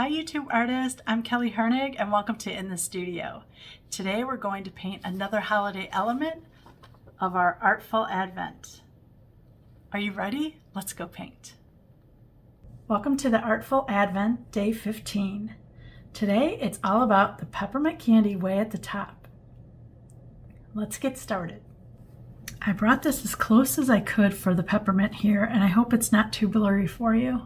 Hi YouTube artist, I'm Kelly Hernig and welcome to In the Studio. Today we're going to paint another holiday element of our Artful Advent. Are you ready? Let's go paint. Welcome to the Artful Advent, day 15. Today it's all about the peppermint candy way at the top. Let's get started. I brought this as close as I could for the peppermint here, and I hope it's not too blurry for you.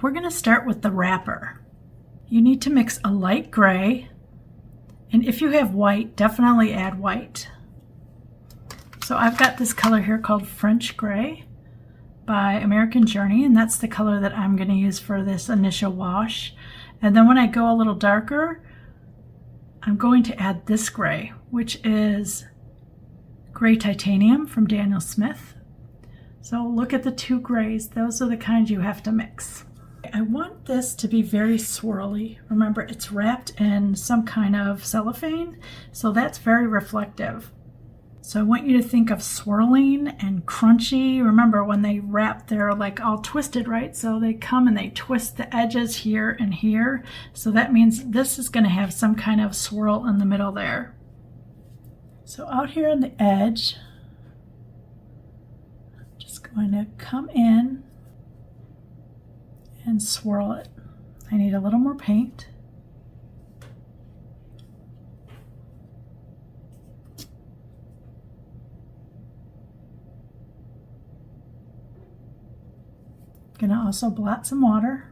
We're going to start with the wrapper. You need to mix a light gray, and if you have white, definitely add white. So I've got this color here called French Gray by American Journey, and that's the color that I'm going to use for this initial wash. And then when I go a little darker, I'm going to add this gray, which is Gray Titanium from Daniel Smith. So look at the two grays. Those are the kinds you have to mix. I want this to be very swirly. Remember, it's wrapped in some kind of cellophane, so that's very reflective. So I want you to think of swirling and crunchy. Remember, when they wrap, they're like all twisted, right? So they come and they twist the edges here and here. So that means this is going to have some kind of swirl in the middle there. So out here on the edge, I'm just going to come in and swirl it. I need a little more paint. I'm going to also blot some water.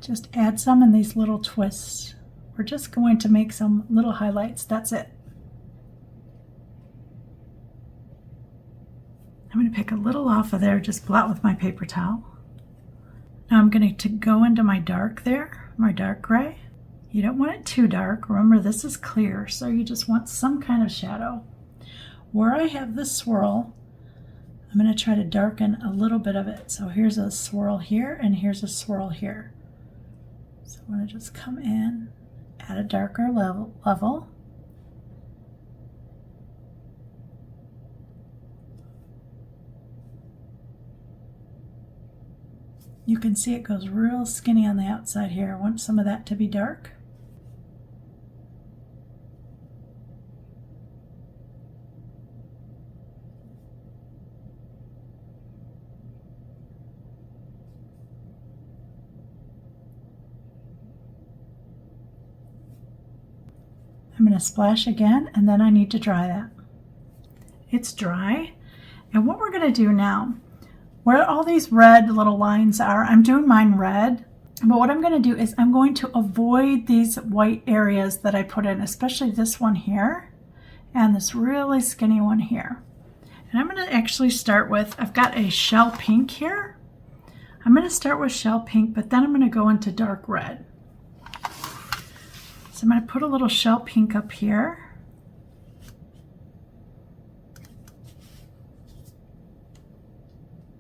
Just add some in these little twists. We're just going to make some little highlights. That's it. I'm going to pick a little off of there, just blot with my paper towel. Now I'm going to go into my dark there, my dark gray. You don't want it too dark. Remember, this is clear, so you just want some kind of shadow. Where I have this swirl, I'm going to try to darken a little bit of it. So here's a swirl here, and here's a swirl here. So I'm going to just come in at a darker level. You can see it goes real skinny on the outside here. I want some of that to be dark. I'm going to splash again, and then I need to dry that. It's dry. And what we're going to do now, where all these red little lines are, I'm doing mine red, but what I'm going to do is I'm going to avoid these white areas that I put in, especially this one here and this really skinny one here. And I'm going to actually start with, I've got a shell pink here. I'm going to start with shell pink, but then I'm going to go into dark red. So I'm going to put a little shell pink up here.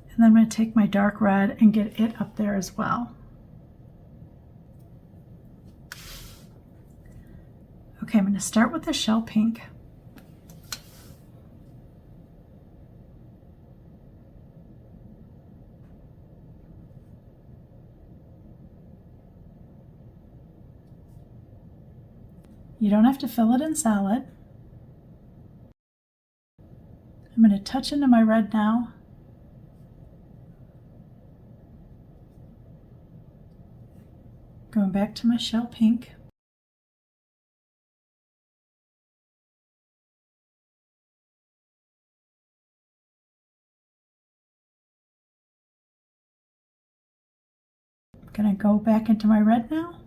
And then I'm going to take my dark red and get it up there as well. Okay, I'm going to start with the shell pink. You don't have to fill it in solid. I'm going to touch into my red now. Going back to my shell pink. I'm going to go back into my red now.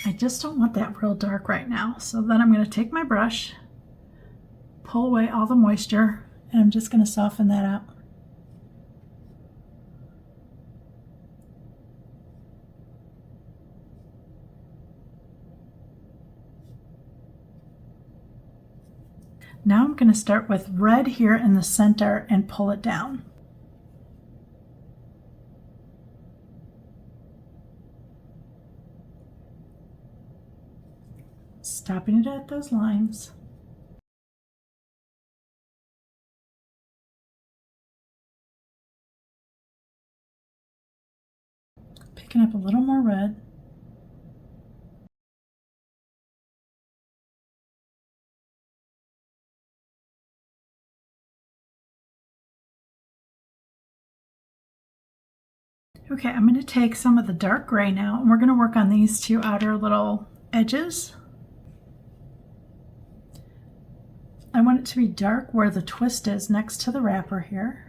I just don't want that real dark right now. So then I'm going to take my brush, pull away all the moisture, and I'm just going to soften that out. Now I'm going to start with red here in the center and pull it down. Stopping it at those lines. Picking up a little more red. Okay, I'm going to take some of the dark gray now, and we're going to work on these two outer little edges. I want it to be dark where the twist is next to the wrapper here.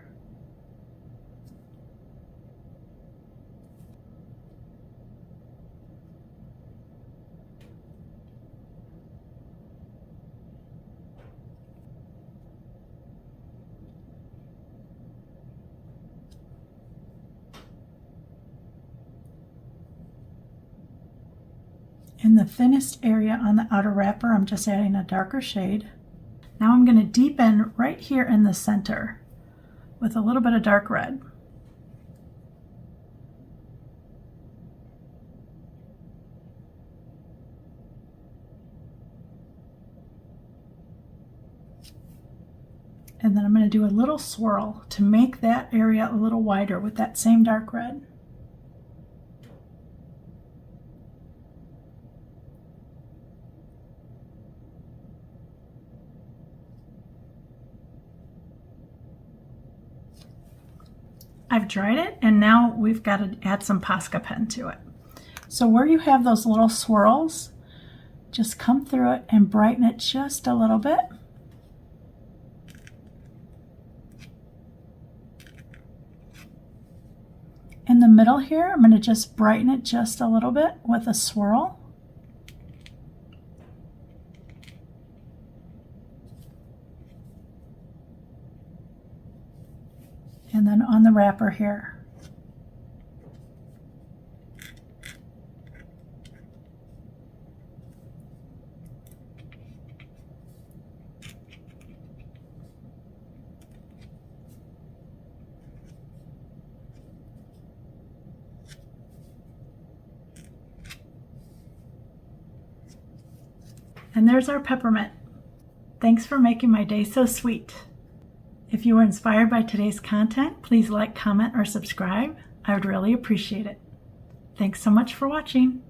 In the thinnest area on the outer wrapper, I'm just adding a darker shade. Now I'm going to deepen right here in the center with a little bit of dark red. And then I'm going to do a little swirl to make that area a little wider with that same dark red. I've dried it, and now we've got to add some Posca pen to it. So where you have those little swirls, just come through it and brighten it just a little bit. In the middle here, I'm going to just brighten it just a little bit with a swirl. And then on the wrapper here. And there's our peppermint. Thanks for making my day so sweet. If you were inspired by today's content, please like, comment, or subscribe. I would really appreciate it. Thanks so much for watching.